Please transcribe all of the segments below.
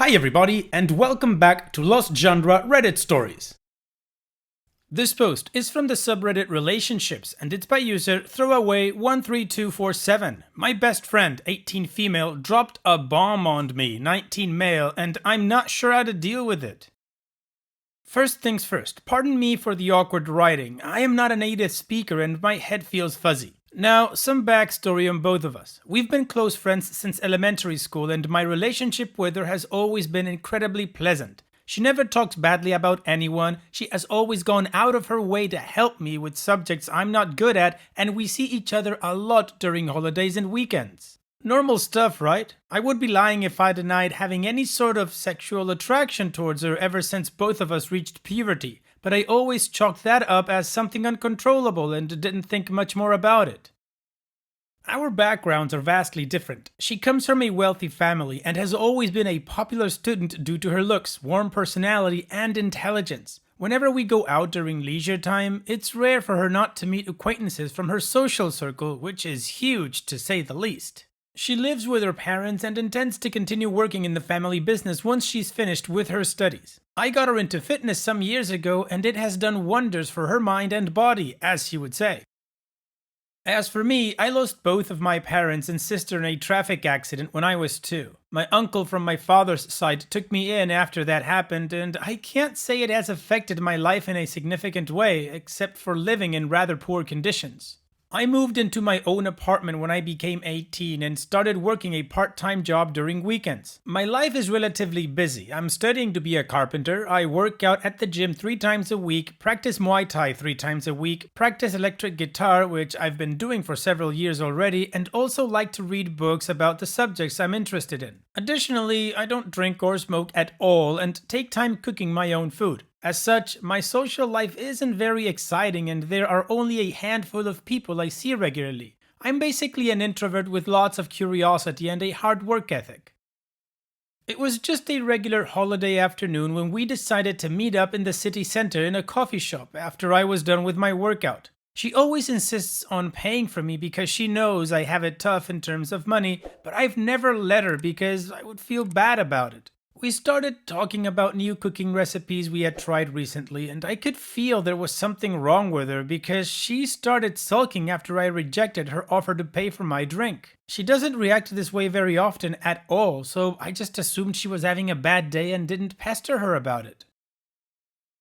Hi everybody, and welcome back to Lost Genre Reddit Stories. This post is from the subreddit Relationships, and it's by user Throwaway13247. My best friend, 18 female, dropped a bomb on me, 19 male, and I'm not sure how to deal with it. First things first, pardon me for the awkward writing. I am not a native speaker and my head feels fuzzy. Now, some backstory on both of us. We've been close friends since elementary school, and my relationship with her has always been incredibly pleasant. She never talks badly about anyone, she has always gone out of her way to help me with subjects I'm not good at, and we see each other a lot during holidays and weekends. Normal stuff, right? I would be lying if I denied having any sort of sexual attraction towards her ever since both of us reached puberty, but I always chalked that up as something uncontrollable and didn't think much more about it. Our backgrounds are vastly different. She comes from a wealthy family and has always been a popular student due to her looks, warm personality, and intelligence. Whenever we go out during leisure time, it's rare for her not to meet acquaintances from her social circle, which is huge to say the least. She lives with her parents and intends to continue working in the family business once she's finished with her studies. I got her into fitness some years ago and it has done wonders for her mind and body, as she would say. As for me, I lost both of my parents and sister in a traffic accident when I was 2. My uncle from my father's side took me in after that happened, and I can't say it has affected my life in a significant way, except for living in rather poor conditions. I moved into my own apartment when I became 18 and started working a part-time job during weekends. My life is relatively busy. I'm studying to be a carpenter, I work out at the gym 3 times a week, practice Muay Thai 3 times a week, practice electric guitar, which I've been doing for several years already, and also like to read books about the subjects I'm interested in. Additionally, I don't drink or smoke at all and take time cooking my own food. As such, my social life isn't very exciting and there are only a handful of people I see regularly. I'm basically an introvert with lots of curiosity and a hard work ethic. It was just a regular holiday afternoon when we decided to meet up in the city center in a coffee shop after I was done with my workout. She always insists on paying for me because she knows I have it tough in terms of money, but I've never let her because I would feel bad about it. We started talking about new cooking recipes we had tried recently, and I could feel there was something wrong with her because she started sulking after I rejected her offer to pay for my drink. She doesn't react this way very often at all, so I just assumed she was having a bad day and didn't pester her about it.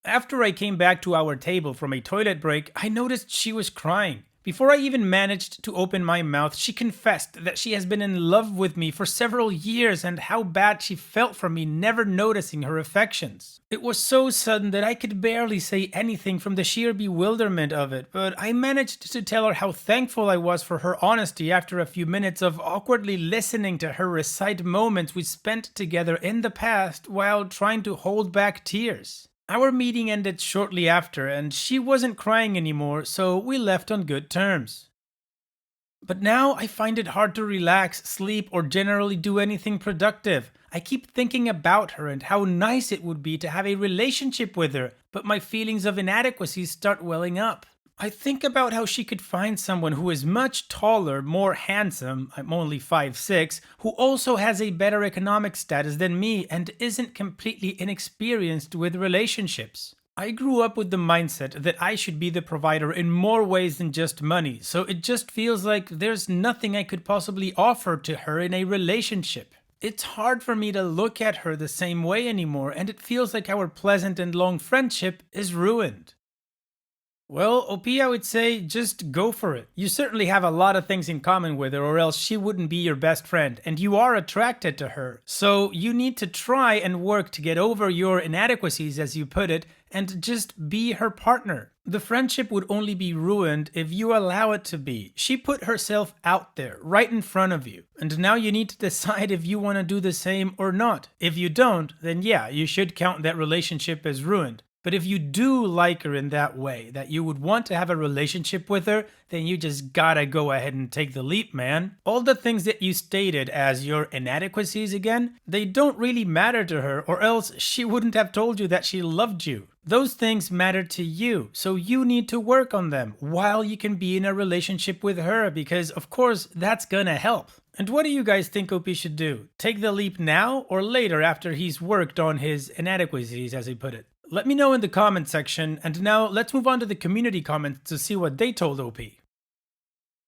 After I came back to our table from a toilet break, I noticed she was crying. Before I even managed to open my mouth, she confessed that she has been in love with me for several years and how bad she felt for me never noticing her affections. It was so sudden that I could barely say anything from the sheer bewilderment of it, but I managed to tell her how thankful I was for her honesty after a few minutes of awkwardly listening to her recite moments we spent together in the past while trying to hold back tears. Our meeting ended shortly after, and she wasn't crying anymore, so we left on good terms. But now I find it hard to relax, sleep, or generally do anything productive. I keep thinking about her and how nice it would be to have a relationship with her, but my feelings of inadequacy start welling up. I think about how she could find someone who is much taller, more handsome, I'm only 5'6", who also has a better economic status than me and isn't completely inexperienced with relationships. I grew up with the mindset that I should be the provider in more ways than just money, so it just feels like there's nothing I could possibly offer to her in a relationship. It's hard for me to look at her the same way anymore, and it feels like our pleasant and long friendship is ruined. Well, OP, I would say just go for it. You certainly have a lot of things in common with her, or else she wouldn't be your best friend, and you are attracted to her. So you need to try and work to get over your inadequacies, as you put it, and just be her partner. The friendship would only be ruined if you allow it to be. She put herself out there, right in front of you, and now you need to decide if you want to do the same or not. If you don't, then yeah, you should count that relationship as ruined. But if you do like her in that way, that you would want to have a relationship with her, then you just gotta go ahead and take the leap, man. All the things that you stated as your inadequacies again, they don't really matter to her, or else she wouldn't have told you that she loved you. Those things matter to you, so you need to work on them while you can be in a relationship with her because, of course, that's gonna help. And what do you guys think OP should do? Take the leap now or later after he's worked on his inadequacies, as he put it? Let me know in the comment section, and now let's move on to the community comments to see what they told OP.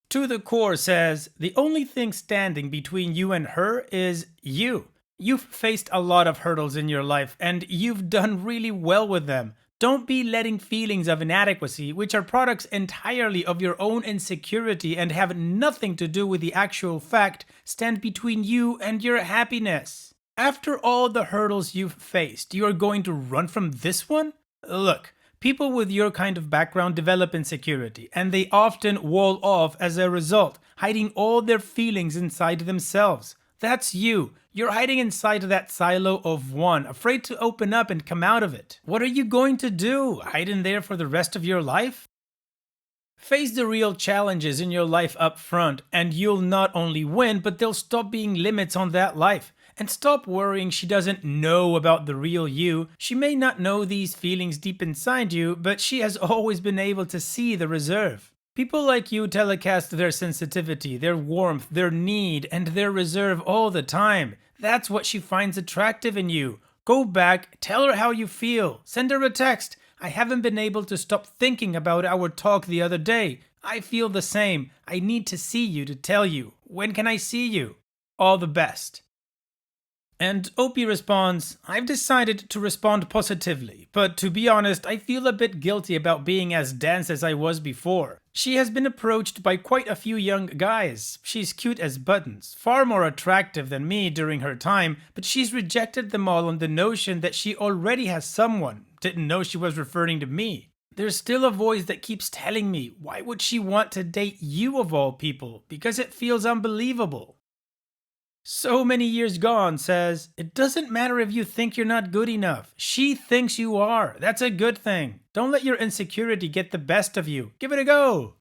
To the Core says, the only thing standing between you and her is you. You've faced a lot of hurdles in your life, and you've done really well with them. Don't be letting feelings of inadequacy, which are products entirely of your own insecurity and have nothing to do with the actual fact, stand between you and your happiness. After all the hurdles you've faced, you are going to run from this one? Look, people with your kind of background develop insecurity, and they often wall off as a result, hiding all their feelings inside themselves. That's you. You're hiding inside that silo of one, afraid to open up and come out of it. What are you going to do? Hide in there for the rest of your life? Face the real challenges in your life up front, and you'll not only win, but there'll stop being limits on that life. And stop worrying she doesn't know about the real you. She may not know these feelings deep inside you, but she has always been able to see the reserve. People like you telecast their sensitivity, their warmth, their need, and their reserve all the time. That's what she finds attractive in you. Go back, tell her how you feel. Send her a text. I haven't been able to stop thinking about our talk the other day. I feel the same. I need to see you to tell you. When can I see you? All the best. And OP responds, I've decided to respond positively, but to be honest, I feel a bit guilty about being as dense as I was before. She has been approached by quite a few young guys. She's cute as buttons, far more attractive than me during her time, but she's rejected them all on the notion that she already has someone. Didn't know she was referring to me. There's still a voice that keeps telling me, why would she want to date you of all people? Because it feels unbelievable. So many years gone says, it doesn't matter if you think you're not good enough. She thinks you are. That's a good thing. Don't let your insecurity get the best of you. Give it a go.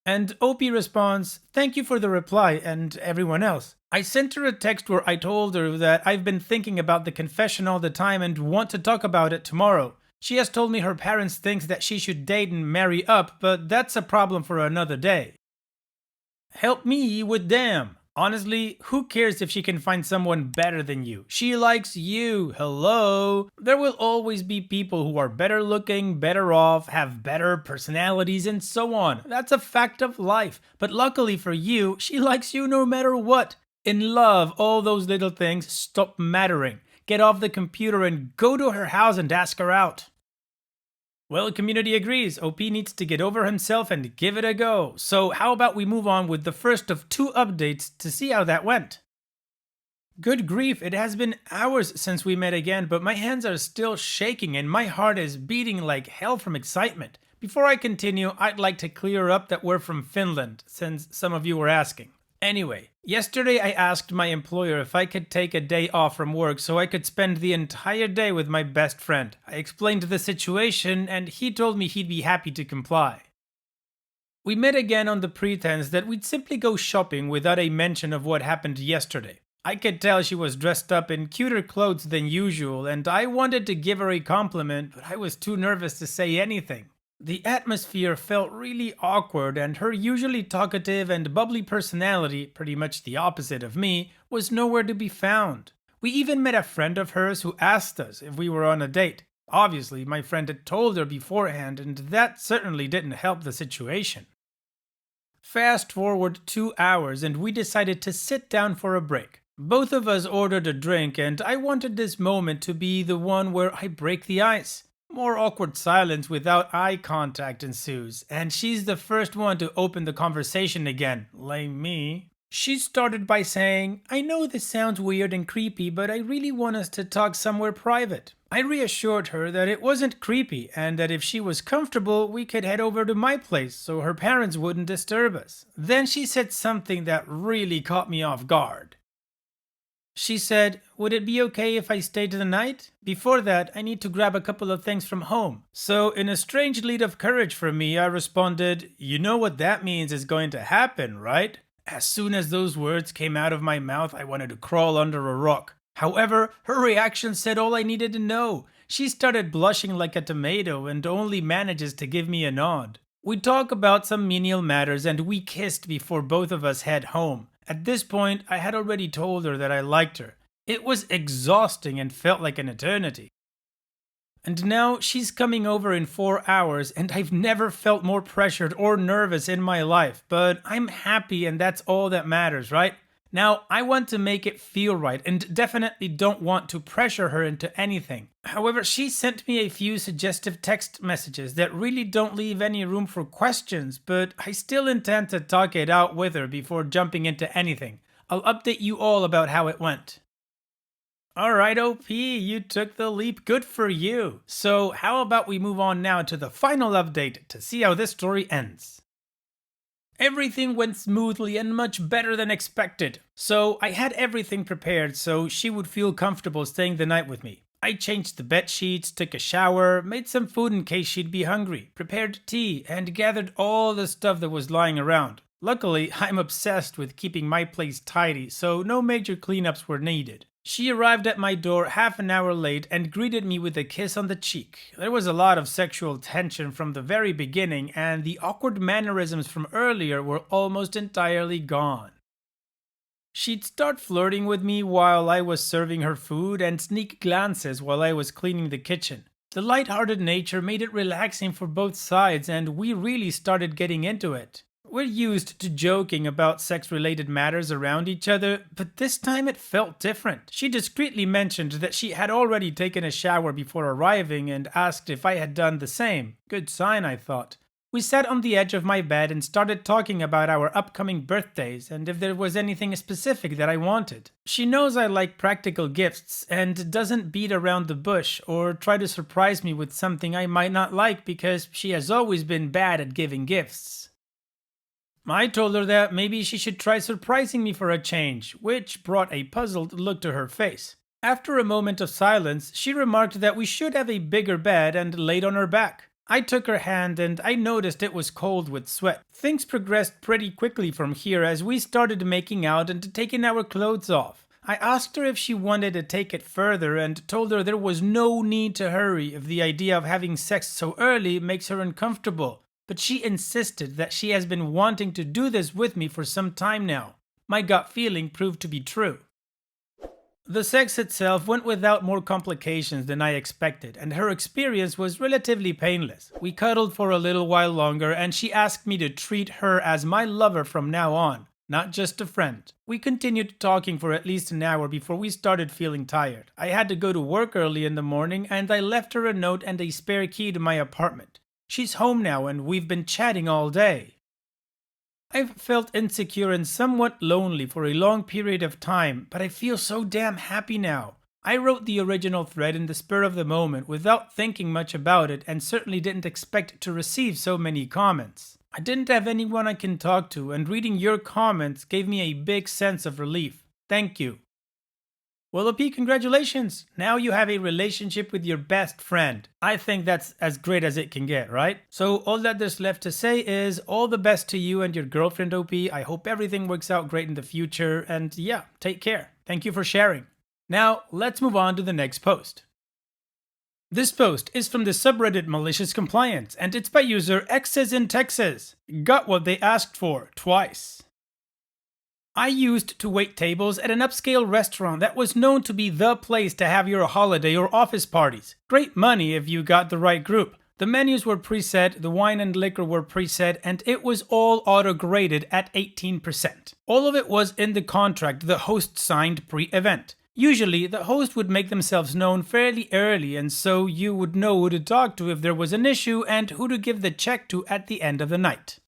And OP responds, thank you for the reply and everyone else. I sent her a text where I told her that I've been thinking about the confession all the time and want to talk about it tomorrow. She has told me her parents think that she should date and marry up, but that's a problem for another day. Help me with them. Honestly, who cares if she can find someone better than you? She likes you, hello? There will always be people who are better looking, better off, have better personalities, and so on. That's a fact of life. But luckily for you, she likes you no matter what. In love, all those little things stop mattering. Get off the computer and go to her house and ask her out. Well, community agrees. OP needs to get over himself and give it a go. So how about we move on with the first of 2 updates to see how that went. Good grief, it has been hours since we met again, but my hands are still shaking and my heart is beating like hell from excitement. Before I continue, I'd like to clear up that we're from Finland, since some of you were asking. Anyway, yesterday I asked my employer if I could take a day off from work so I could spend the entire day with my best friend. I explained the situation and he told me he'd be happy to comply. We met again on the pretense that we'd simply go shopping without a mention of what happened yesterday. I could tell she was dressed up in cuter clothes than usual and I wanted to give her a compliment, but I was too nervous to say anything. The atmosphere felt really awkward and her usually talkative and bubbly personality, pretty much the opposite of me, was nowhere to be found. We even met a friend of hers who asked us if we were on a date. Obviously, my friend had told her beforehand and that certainly didn't help the situation. Fast forward 2 hours and we decided to sit down for a break. Both of us ordered a drink and I wanted this moment to be the one where I break the ice. More awkward silence without eye contact ensues, and she's the first one to open the conversation again, like me. She started by saying, I know this sounds weird and creepy, but I really want us to talk somewhere private. I reassured her that it wasn't creepy, and that if she was comfortable, we could head over to my place so her parents wouldn't disturb us. Then she said something that really caught me off guard. She said, would it be okay if I stayed the night? Before that, I need to grab a couple of things from home. So in a strange lead of courage for me, I responded, you know what that means is going to happen, right? As soon as those words came out of my mouth, I wanted to crawl under a rock. However, her reaction said all I needed to know. She started blushing like a tomato and only manages to give me a nod. We talk about some menial matters and we kissed before both of us head home. At this point, I had already told her that I liked her. It was exhausting and felt like an eternity. And now she's coming over in 4 hours, and I've never felt more pressured or nervous in my life, but I'm happy and that's all that matters, right? Now, I want to make it feel right and definitely don't want to pressure her into anything. However, she sent me a few suggestive text messages that really don't leave any room for questions, but I still intend to talk it out with her before jumping into anything. I'll update you all about how it went. Alright, OP, you took the leap. Good for you. So, how about we move on now to the final update to see how this story ends. Everything went smoothly and much better than expected. So, I had everything prepared so she would feel comfortable staying the night with me. I changed the bed sheets, took a shower, made some food in case she'd be hungry, prepared tea, and gathered all the stuff that was lying around. Luckily, I'm obsessed with keeping my place tidy, so no major cleanups were needed. She arrived at my door half an hour late and greeted me with a kiss on the cheek. There was a lot of sexual tension from the very beginning, and the awkward mannerisms from earlier were almost entirely gone. She'd start flirting with me while I was serving her food and sneak glances while I was cleaning the kitchen. The light-hearted nature made it relaxing for both sides, and we really started getting into it. We're used to joking about sex-related matters around each other, but this time it felt different. She discreetly mentioned that she had already taken a shower before arriving and asked if I had done the same. Good sign, I thought. We sat on the edge of my bed and started talking about our upcoming birthdays and if there was anything specific that I wanted. She knows I like practical gifts and doesn't beat around the bush or try to surprise me with something I might not like because she has always been bad at giving gifts. I told her that maybe she should try surprising me for a change, which brought a puzzled look to her face. After a moment of silence, she remarked that we should have a bigger bed and laid on her back. I took her hand and I noticed it was cold with sweat. Things progressed pretty quickly from here as we started making out and taking our clothes off. I asked her if she wanted to take it further and told her there was no need to hurry if the idea of having sex so early makes her uncomfortable. But she insisted that she has been wanting to do this with me for some time now. My gut feeling proved to be true. The sex itself went without more complications than I expected, and her experience was relatively painless. We cuddled for a little while longer, and she asked me to treat her as my lover from now on, not just a friend. We continued talking for at least an hour before we started feeling tired. I had to go to work early in the morning, and I left her a note and a spare key to my apartment. She's home now and we've been chatting all day. I've felt insecure and somewhat lonely for a long period of time, but I feel so damn happy now. I wrote the original thread in the spur of the moment without thinking much about it and certainly didn't expect to receive so many comments. I didn't have anyone I can talk to, and reading your comments gave me a big sense of relief. Thank you. Well, OP, congratulations! Now you have a relationship with your best friend. I think that's as great as it can get, right? So all that there's left to say is all the best to you and your girlfriend, OP. I hope everything works out great in the future, and yeah, take care. Thank you for sharing. Now, let's move on to the next post. This post is from the subreddit Malicious Compliance, and it's by user X's in Texas. Got what they asked for, twice. I used to wait tables at an upscale restaurant that was known to be the place to have your holiday or office parties. Great money if you got the right group. The menus were preset, the wine and liquor were preset, and it was all auto-graded at 18%. All of it was in the contract the host signed pre-event. Usually, the host would make themselves known fairly early, and so you would know who to talk to if there was an issue and who to give the check to at the end of the night.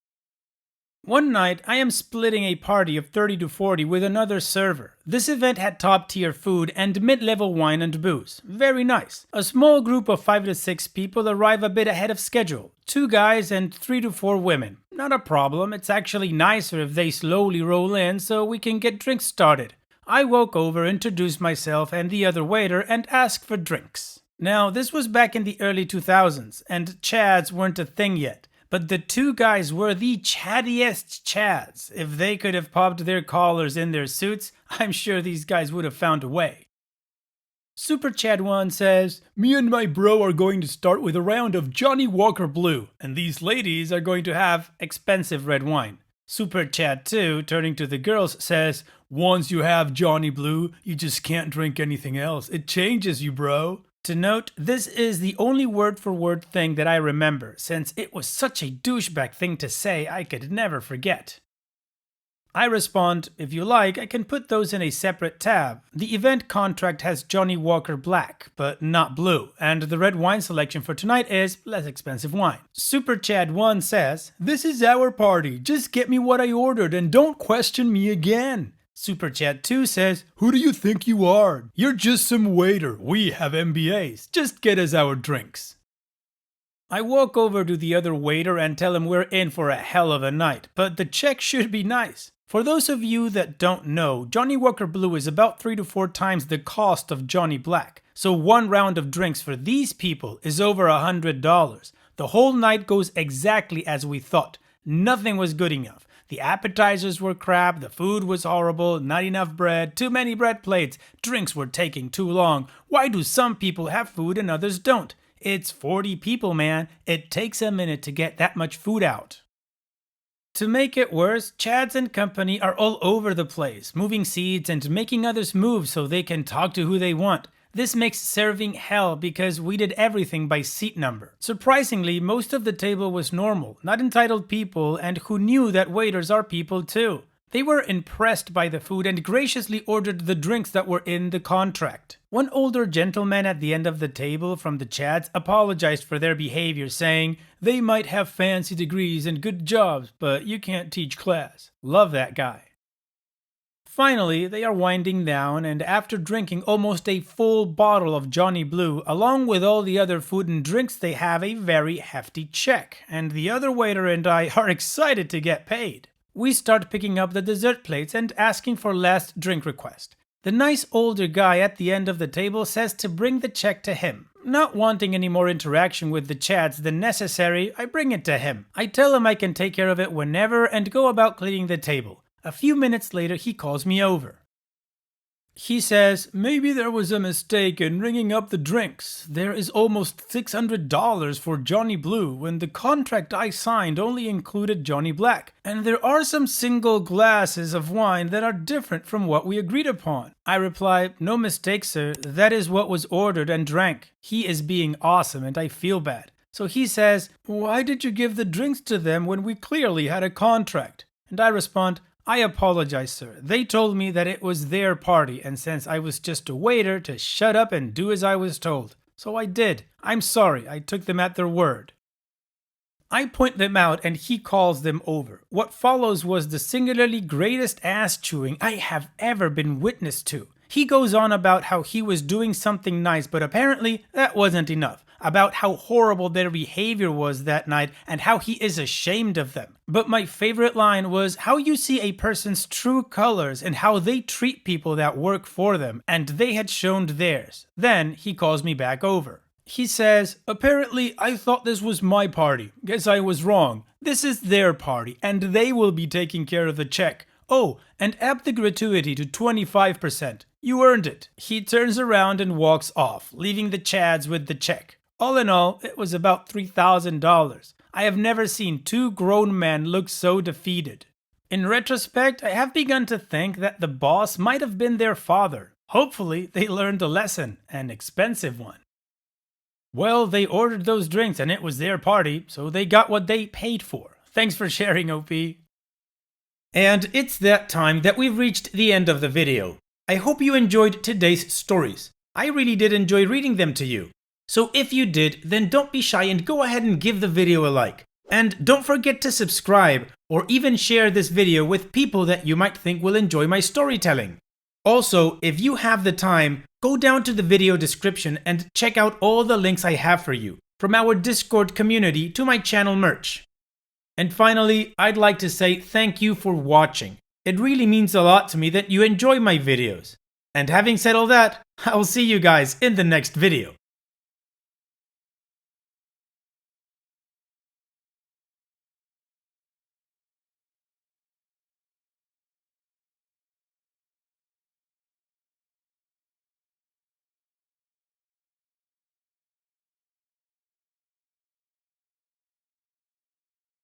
One night, I am splitting a party of 30 to 40 with another server. This event had top-tier food and mid-level wine and booze. Very nice. A small group of 5 to 6 people arrive a bit ahead of schedule. 2 guys and 3 to 4 women. Not a problem, it's actually nicer if they slowly roll in so we can get drinks started. I walk over, introduce myself and the other waiter, and ask for drinks. Now, this was back in the early 2000s, and Chads weren't a thing yet. But the 2 guys were the chattiest Chads. If they could have popped their collars in their suits, I'm sure these guys would have found a way. Super Chad 1 says, "Me and my bro are going to start with a round of Johnny Walker Blue, and these ladies are going to have expensive red wine. Super Chat 2, turning to the girls, says, "Once you have Johnny Blue, you just can't drink anything else. It changes you, bro." To note, this is the only word-for-word thing that I remember, since it was such a douchebag thing to say I could never forget. I respond, "If you like, I can put those in a separate tab. The event contract has Johnny Walker Black, but not blue, and the red wine selection for tonight is less expensive wine." Super Chad 1 says, "This is our party. Just get me what I ordered and don't question me again." Super Chat 2 says, "Who do you think you are? You're just some waiter. We have MBAs. Just get us our drinks." I walk over to the other waiter and tell him we're in for a hell of a night, but the check should be nice. For those of you that don't know, Johnny Walker Blue is about 3 to 4 times the cost of Johnny Black, so one round of drinks for these people is over $100. The whole night goes exactly as we thought. Nothing was good enough. The appetizers were crap, the food was horrible, not enough bread, too many bread plates, drinks were taking too long. Why do some people have food and others don't? It's 40 people, man. It takes a minute to get that much food out. To make it worse, Chads and company are all over the place, moving seats and making others move so they can talk to who they want. This makes serving hell because we did everything by seat number. Surprisingly, most of the table was normal, not entitled people, and who knew that waiters are people too. They were impressed by the food and graciously ordered the drinks that were in the contract. One older gentleman at the end of the table from the Chads apologized for their behavior, saying, "They might have fancy degrees and good jobs, but you can't teach class." Love that guy. Finally, they are winding down, and after drinking almost a full bottle of Johnny Blue, along with all the other food and drinks, they have a very hefty check, and the other waiter and I are excited to get paid. We start picking up the dessert plates and asking for last drink request. The nice older guy at the end of the table says to bring the check to him. Not wanting any more interaction with the Chads than necessary, I bring it to him. I tell him I can take care of it whenever and go about cleaning the table. A few minutes later, he calls me over. He says, "Maybe there was a mistake in ringing up the drinks. There is almost $600 for Johnny Blue when the contract I signed only included Johnny Black. And there are some single glasses of wine that are different from what we agreed upon." I reply, "No mistake, sir. That is what was ordered and drank." He is being awesome and I feel bad. So he says, "Why did you give the drinks to them when we clearly had a contract?" And I respond, "I apologize, sir. They told me that it was their party, and since I was just a waiter, to shut up and do as I was told. So I did. I'm sorry. I took them at their word." I point them out and he calls them over. What follows was the singularly greatest ass chewing I have ever been witness to. He goes on about how he was doing something nice, but apparently that wasn't enough. About how horrible their behavior was that night and how he is ashamed of them. But my favorite line was how you see a person's true colors and how they treat people that work for them, and they had shown theirs. Then he calls me back over. He says, "Apparently I thought this was my party. Guess I was wrong. This is their party, and they will be taking care of the check. Oh, and up the gratuity to 25%. You earned it." He turns around and walks off, leaving the Chads with the check. All in all, it was about $3,000. I have never seen two grown men look so defeated. In retrospect, I have begun to think that the boss might have been their father. Hopefully, they learned a lesson, an expensive one. Well, they ordered those drinks and it was their party, so they got what they paid for. Thanks for sharing, OP. And it's that time that we've reached the end of the video. I hope you enjoyed today's stories. I really did enjoy reading them to you. So if you did, then don't be shy and go ahead and give the video a like. And don't forget to subscribe or even share this video with people that you might think will enjoy my storytelling. Also, if you have the time, go down to the video description and check out all the links I have for you, from our Discord community to my channel merch. And finally, I'd like to say thank you for watching. It really means a lot to me that you enjoy my videos. And having said all that, I'll see you guys in the next video.